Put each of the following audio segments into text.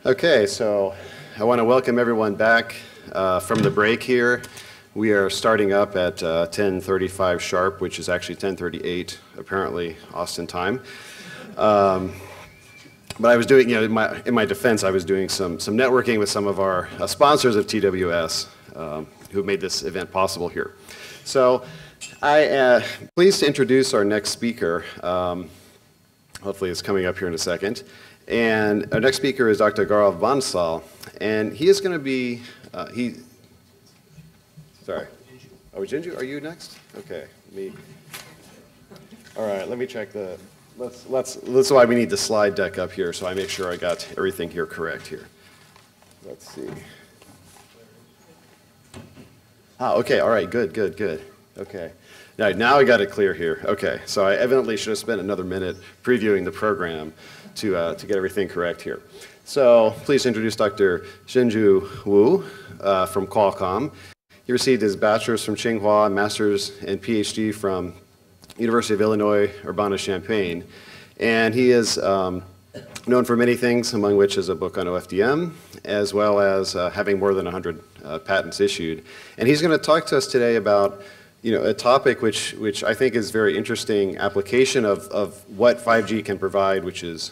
Okay, so I want to welcome everyone back from the break here. We are starting up at 10:35 sharp, which is actually 10:38, apparently Austin time. But I was doing, in my defense, I was doing some networking with some of our sponsors of TWS who made this event possible here. So I am pleased to introduce our next speaker. Hopefully it's coming up here in a second. And our next speaker is Dr. Gaurav Bansal, and he is going to be, sorry. Oh, Xinzhou, are you next? Okay, all right, let me check that's why we need the slide deck up here, so I make sure I got everything here correct here. Let's see. Okay, all right, good. Okay. Now I got it clear here. Okay, so I evidently should have spent another minute previewing the program to get everything correct here. So please introduce Dr. Xinzhou Wu from Qualcomm. He received his bachelor's from Tsinghua, master's and PhD from University of Illinois, Urbana-Champaign. And he is known for many things, among which is a book on OFDM, as well as having more than 100 patents issued. And he's going to talk to us today about a topic which I think is very interesting application of what 5G can provide, which is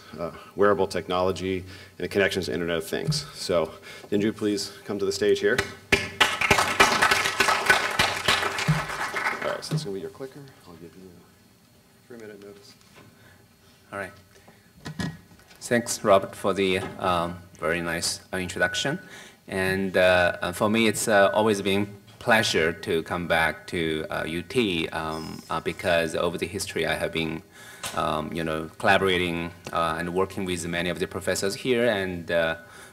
wearable technology and connections to Internet of Things. So, Xinzhou, please come to the stage here. All right, so this is going to be your clicker. I'll give you a 3-minute notice. All right. Thanks, Robert, for the very nice introduction. And for me, it's always been pleasure to come back to UT because over the history I have been, collaborating and working with many of the professors here. And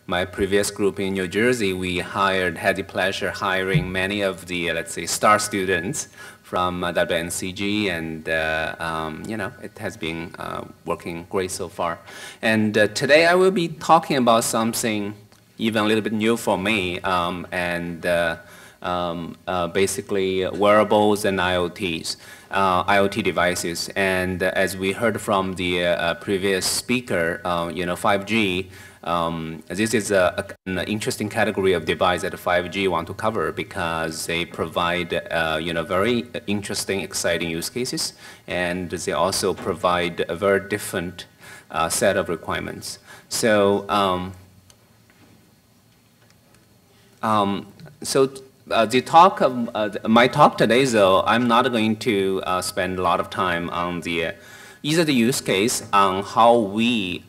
my previous group in New Jersey, we had the pleasure hiring many of the, let's say, star students from WNCG, and it has been working great so far. And today I will be talking about something even a little bit new for me, basically wearables and IoT devices. And as we heard from the previous speaker, 5G, this is an interesting category of device that 5G want to cover because they provide, very interesting, exciting use cases, and they also provide a very different set of requirements. So, my talk today, though, I'm not going to spend a lot of time on either the use case on how we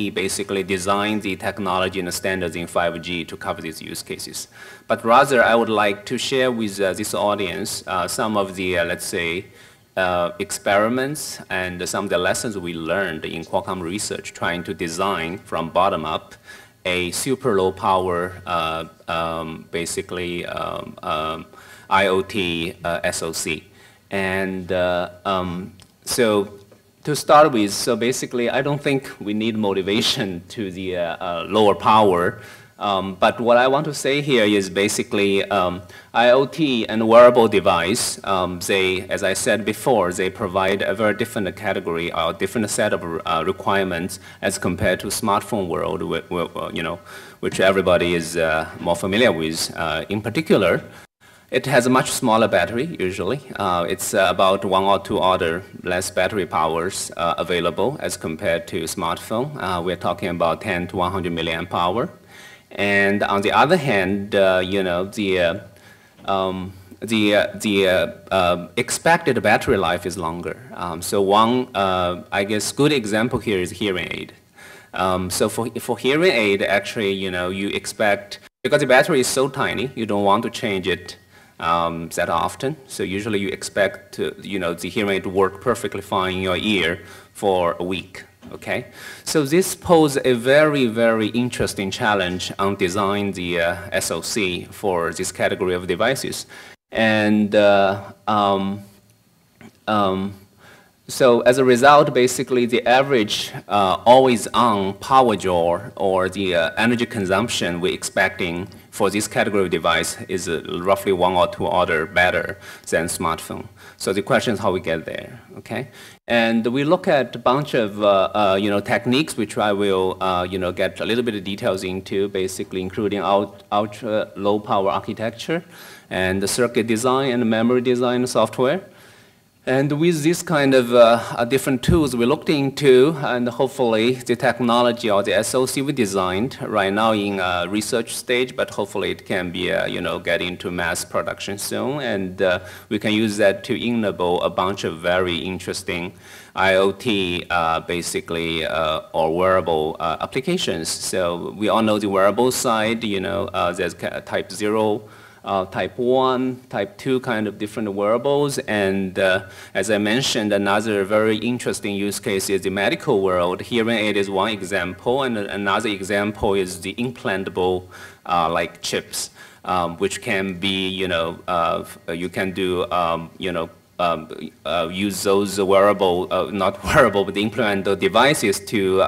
basically design the technology and the standards in 5G to cover these use cases. But rather, I would like to share with this audience some of the, let's say, experiments and some of the lessons we learned in Qualcomm research trying to design from bottom up a super low power, basically IoT SoC. And so to start with, so basically I don't think we need motivation to the lower power. But what I want to say here is basically IoT and wearable device, as I said before, they provide a very different category or different set of requirements as compared to smartphone world, which everybody is more familiar with. In particular, it has a much smaller battery, usually. It's about 1 or 2 order less battery powers available as compared to smartphone. We're talking about 10 to 100 milliamp hour. And on the other hand, the expected battery life is longer. So one, I guess, good example here is hearing aid. So for hearing aid, actually, you expect, because the battery is so tiny, you don't want to change it that often. So usually you expect the hearing aid to work perfectly fine in your ear for a week. Okay, so this poses a very, very interesting challenge on design the SoC for this category of devices. And so as a result, basically the average always-on power draw or the energy consumption we're expecting for this category of device is roughly 1 or 2 order better than smartphone. So the question is how we get there, okay? And we look at a bunch of techniques, which I will get a little bit of details into, basically including ultra low power architecture and the circuit design and memory design software. And with this kind of different tools we looked into, and hopefully the technology or the SoC we designed right now in research stage, but hopefully it can be get into mass production soon, and we can use that to enable a bunch of very interesting IoT basically or wearable applications. So we all know the wearable side, there's type 0. Type 1, type 2 kind of different wearables, and as I mentioned, another very interesting use case is the medical world. Hearing aid is one example, and another example is the implantable like chips, which can be, you can do, use those wearable, not wearable, but implant devices to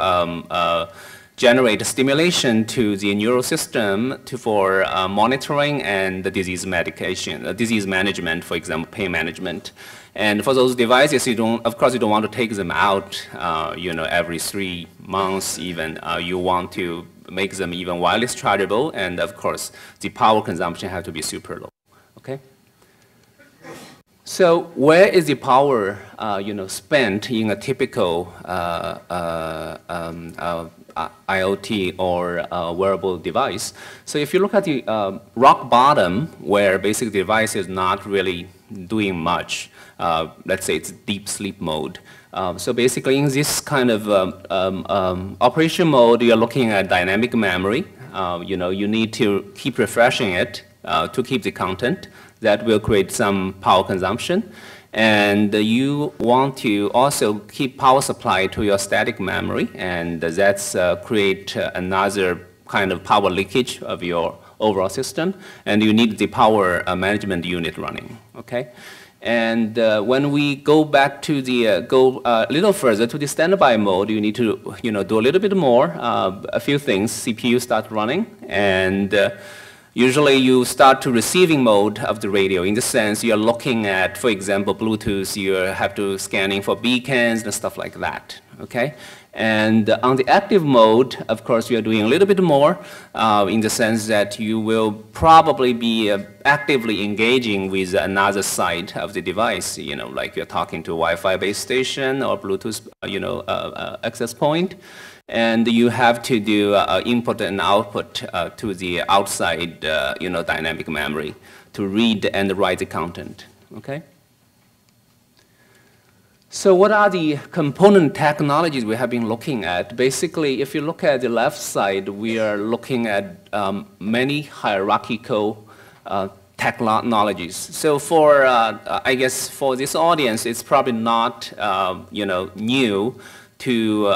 generate stimulation to the neural system for monitoring and the disease medication, disease management, for example, pain management. And for those devices, of course, you don't want to take them out, every 3 months even. You want to make them even wireless chargeable, and of course, the power consumption has to be super low. Okay. So where is the power, spent in a typical IoT or wearable device? So if you look at the rock bottom, where basically the device is not really doing much, let's say it's deep sleep mode. So basically in this kind of operation mode, you're looking at dynamic memory. You need to keep refreshing it to keep the content. That will create some power consumption. And you want to also keep power supply to your static memory, and that's create another kind of power leakage of your overall system, and you need the power management unit running, okay? And when we go back to the, go a little further to the standby mode, you need to, do a little bit more, a few things. CPU start running, and usually you start to receiving mode of the radio. In the sense, you're looking at, for example, Bluetooth, you have to scanning for beacons and stuff like that, okay? And on the active mode, of course, you're doing a little bit more in the sense that you will probably be actively engaging with another side of the device, like you're talking to a Wi-Fi base station or Bluetooth, access point. And you have to do input and output to the outside, dynamic memory to read and write the content, okay? So what are the component technologies we have been looking at? Basically, if you look at the left side, we are looking at many hierarchical technologies. So for, I guess, for this audience, it's probably not, new to,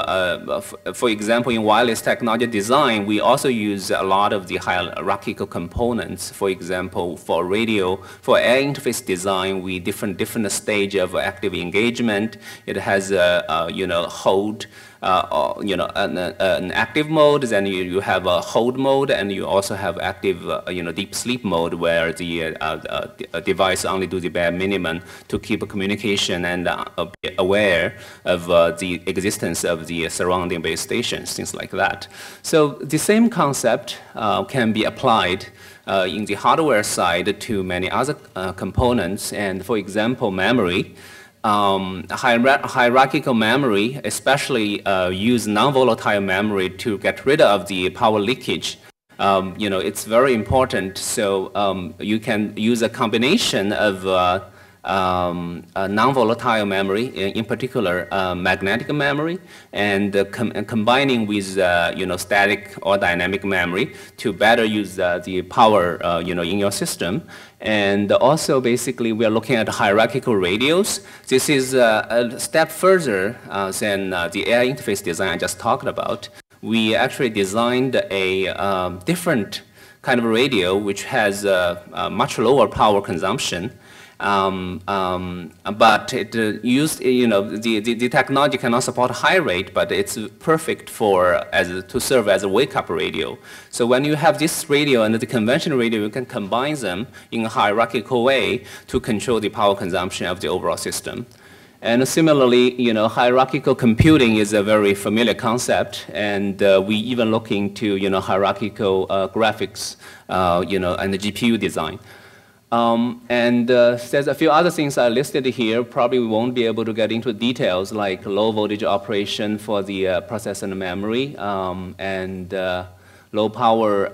for example, in wireless technology design, we also use a lot of the hierarchical components. For example, for radio, for air interface design, we different stage of active engagement. It has a, hold, an active mode, then you have a hold mode, and you also have active, deep sleep mode, where the device only do the bare minimum to keep a communication and be aware of the existence of the surrounding base stations, things like that. So the same concept can be applied in the hardware side to many other components, and for example, memory. Hierarchical memory, especially use non-volatile memory to get rid of the power leakage. It's very important. So you can use a combination of non-volatile memory, in particular magnetic memory, and combining with static or dynamic memory to better use the power in your system. And also, basically, we are looking at hierarchical radios. This is a step further than the air interface design I just talked about. We actually designed a different kind of radio which has a much lower power consumption. But it used, the technology cannot support high rate, but it's perfect to serve as a wake-up radio. So when you have this radio and the conventional radio, you can combine them in a hierarchical way to control the power consumption of the overall system. And similarly, hierarchical computing is a very familiar concept, and we even look into, hierarchical graphics, and the GPU design. There's a few other things I listed here. Probably we won't be able to get into details, like low voltage operation for the processor and memory, and low power,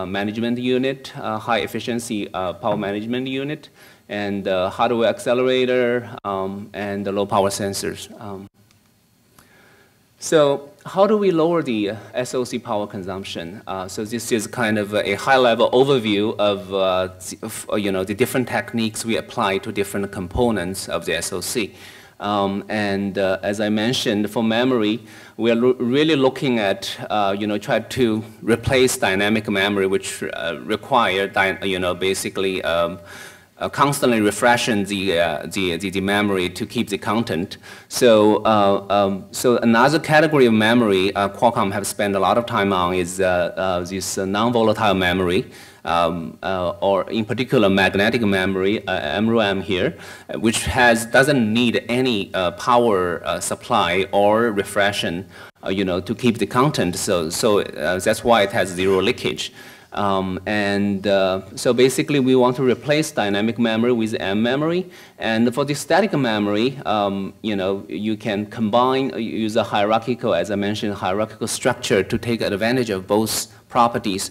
management unit, high efficiency power management unit, and hardware accelerator, and the low power sensors. So how do we lower the SoC power consumption? So this is kind of a high-level overview of the different techniques we apply to different components of the SoC. As I mentioned, for memory, we are really looking at, try to replace dynamic memory, which require, basically constantly refreshing the memory to keep the content. So, so another category of memory Qualcomm have spent a lot of time on is this non-volatile memory, or in particular magnetic memory, MRAM here, which doesn't need any power supply or refreshing, to keep the content. So that's why it has zero leakage. So basically we want to replace dynamic memory with M memory, and for the static memory, you can use a hierarchical, as I mentioned, hierarchical structure to take advantage of both properties.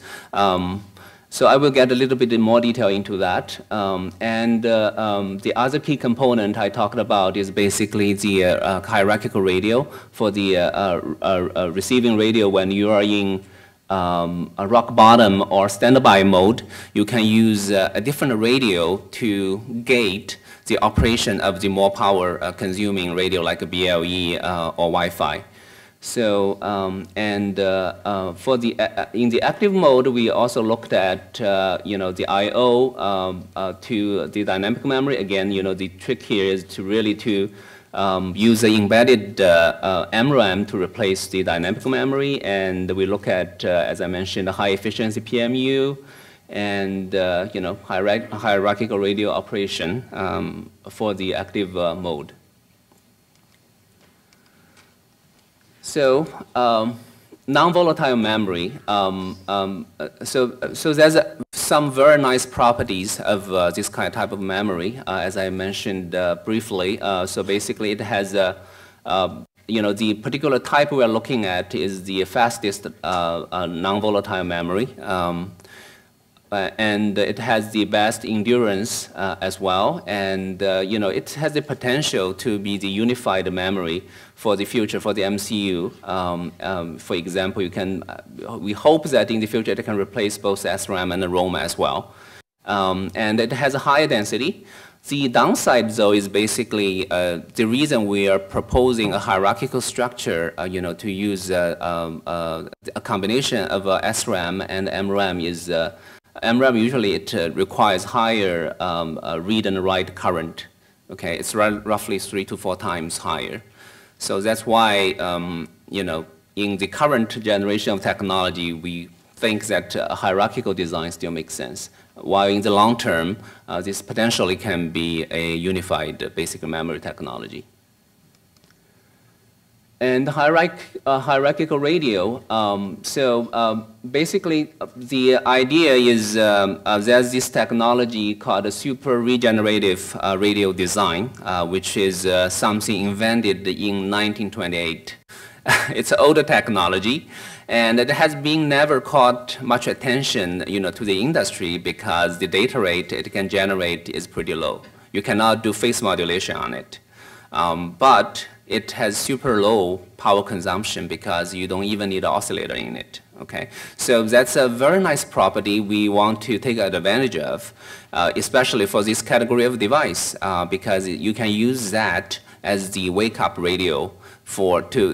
So I will get a little bit more detail into that. The other key component I talked about is basically the hierarchical radio for the receiving radio. When you are in a rock bottom or standby mode, you can use a different radio to gate the operation of the more power consuming radio like a BLE or Wi-Fi. So in the active mode, we also looked at the I/O to the dynamic memory. Again, the trick here is to really use the embedded MRAM to replace the dynamic memory, and we look at, as I mentioned, the high efficiency PMU and hierarchical radio operation for the active mode. So non-volatile memory. So there's some very nice properties of this type of memory, as I mentioned briefly. So basically, it has the particular type we are looking at is the fastest non-volatile memory. And it has the best endurance as well, and it has the potential to be the unified memory for the future for the MCU. For example, we hope that in the future it can replace both SRAM and ROM as well, and it has a higher density. The downside, though, is basically the reason we are proposing a hierarchical structure, to use a combination of SRAM and MRAM is. MRAM usually it requires higher read and write current. Okay, it's roughly 3 to 4 times higher. So that's why in the current generation of technology, we think that a hierarchical design still makes sense. While in the long term, this potentially can be a unified basic memory technology. And hierarchical radio, basically the idea is there's this technology called a super regenerative radio design, which is something invented in 1928. It's an older technology, and it has been never caught much attention to the industry because the data rate it can generate is pretty low. You cannot do phase modulation on it. But it has super low power consumption because you don't even need an oscillator in it. Okay, so that's a very nice property we want to take advantage of, especially for this category of device, because you can use that as the wake-up radio to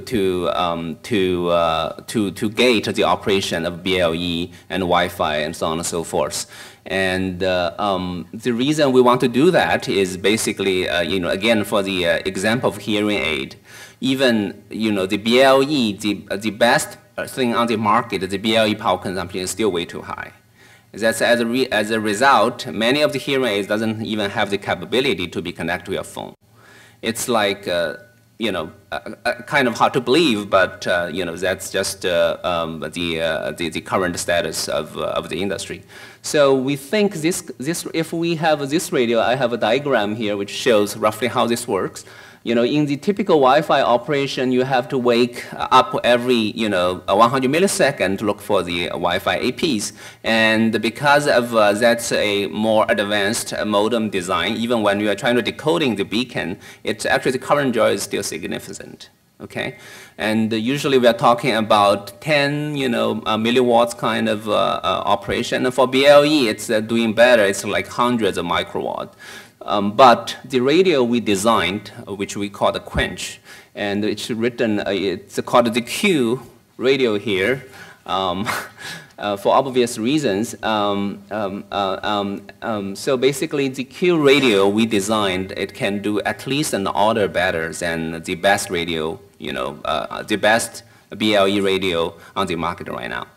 gate the operation of BLE and Wi-Fi and so on and so forth. And the reason we want to do that is basically, again, for the example of hearing aid, even, the BLE, the best thing on the market, the BLE power consumption is still way too high. That's as a result, many of the hearing aids doesn't even have the capability to be connected to your phone. It's like, kind of hard to believe, but that's just the current status of the industry. So we think if we have this radio, I have a diagram here which shows roughly how this works. In the typical Wi-Fi operation, you have to wake up every, 100 milliseconds to look for the Wi-Fi APs. And because of that's a more advanced modem design, even when you are trying to decoding the beacon, it's actually the current draw is still significant. Okay, and usually we are talking about 10, milliwatts kind of operation. And for BLE, it's doing better. It's like hundreds of microwatt. But the radio we designed, which we call the Quench, and it's written, it's called the Q radio here, for obvious reasons. So basically, the Q radio we designed, it can do at least an order better than the best radio, the best BLE radio on the market right now.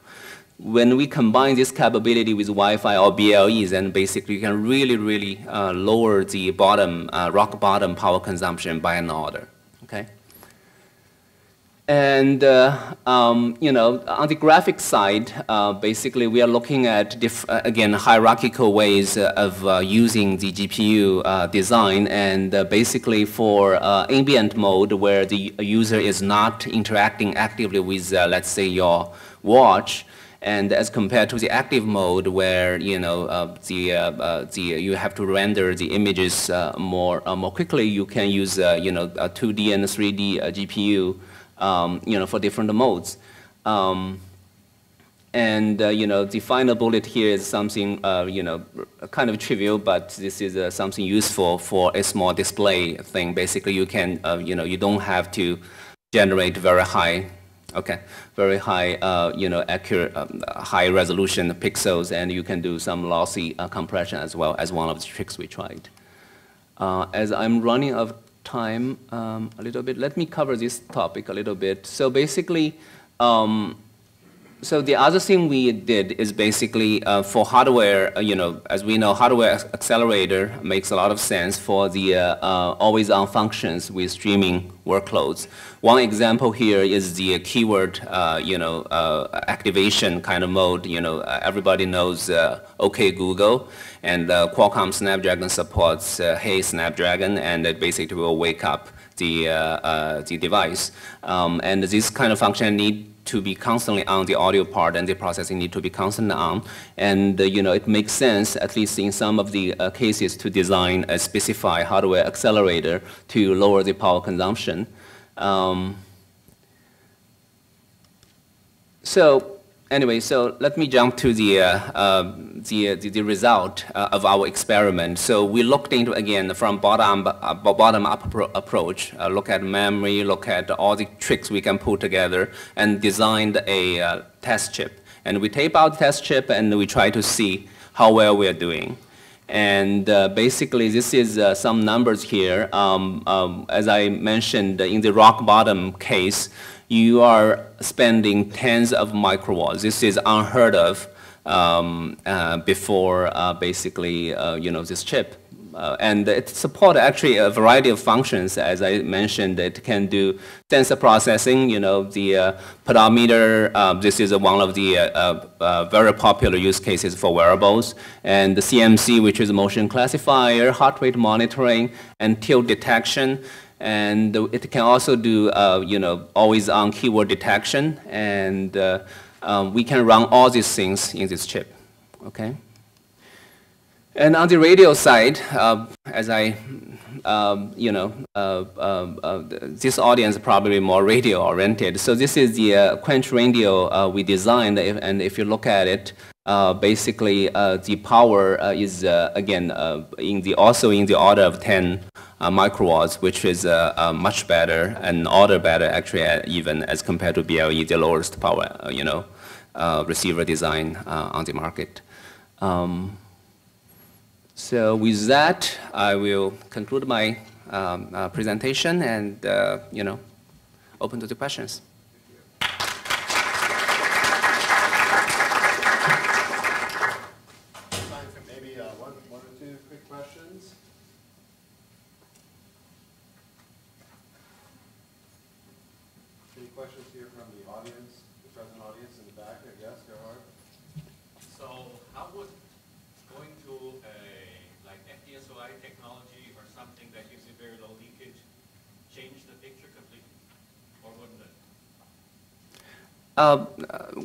When we combine this capability with Wi-Fi or BLEs, then basically you can really lower the rock bottom power consumption by an order. Okay. And on the graphic side, basically we are looking at again hierarchical ways of using the GPU design, and basically for ambient mode where the user is not interacting actively with let's say your watch. And as compared to the active mode, where you have to render the images more quickly, you can use a 2D and 3D GPU, for different modes. The final bullet here is something kind of trivial, but this is something useful for a small display thing. Basically, you can you don't have to generate very high. Okay, very high, accurate, high resolution pixels, and you can do some lossy compression as well as one of the tricks we tried. As I'm running out of time a little bit, let me cover this topic a little bit. So basically, so the other thing we did is basically for hardware, as we know, hardware accelerator makes a lot of sense for the always-on functions with streaming workloads. One example here is the keyword, activation kind of mode. Everybody knows OK Google, and Qualcomm Snapdragon supports Hey Snapdragon, and it basically will wake up the device. And this kind of function need to be constantly on the audio part, and the processing need to be constantly on. And it makes sense, at least in some of the cases, to design a specified hardware accelerator to lower the power consumption. So anyway, so let me jump to the result of our experiment. So we looked into, again, from bottom-up approach, look at memory, look at all the tricks we can put together, and designed a test chip. And we tape out the test chip, and we try to see how well we are doing. And basically, this is some numbers here. As I mentioned, in the rock bottom case, you are spending tens of microwatts. This is unheard of before basically this chip. And it supports actually a variety of functions. As I mentioned, it can do sensor processing, the pedometer. This is one of the very popular use cases for wearables. And the CMC, which is motion classifier, heart rate monitoring, and tilt detection. And it can also do, always-on keyword detection. And we can run all these things in this chip, okay? And on the radio side, as I, this audience is probably more radio-oriented. So this is the Quench radio we designed, and if you look at it, basically the power is again also in the order of 10 microwatts, which is much better and order better actually even as compared to BLE, the lowest power, receiver design on the market. So with that, I will conclude my presentation and, open to the questions. Time for maybe one or two quick questions. Any questions here from the audience, the present audience in the back? Yes, Gerhard? So how would going to a like FDSOI technology or something that uses very low leakage change the picture completely, or wouldn't it?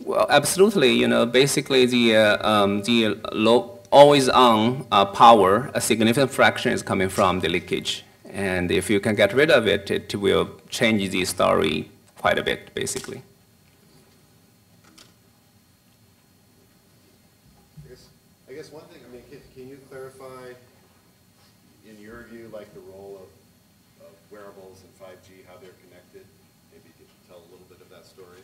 Well, absolutely. Basically the low, always on power, a significant fraction is coming from the leakage. And if you can get rid of it, it will change the story quite a bit, basically. I guess one thing, can you clarify, in your view, like the role of wearables and 5G, how they're connected? Maybe you could tell a little bit of that story.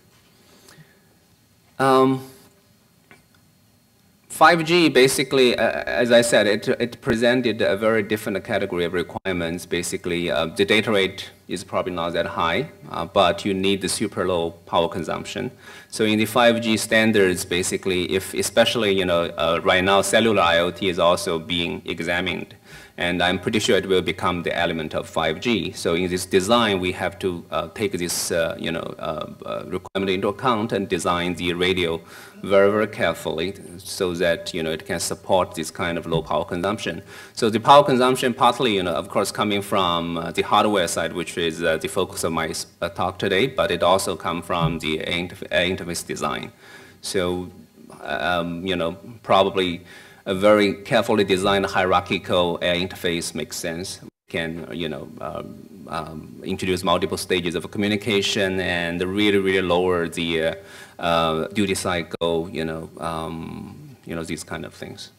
5G basically, as I said, it presented a very different category of requirements. Basically, the data rate is probably not that high, but you need the super low power consumption. So in the 5G standards, basically, especially right now, cellular IoT is also being examined. And I'm pretty sure it will become the element of 5G. So in this design, we have to take this requirement into account and design the radio very, very carefully so that it can support this kind of low power consumption. So the power consumption partly, of course, coming from the hardware side, which is the focus of my talk today, but it also comes from the interface design. So, probably a very carefully designed hierarchical interface makes sense. We can, introduce multiple stages of communication and really, really lower the duty cycle, these kind of things.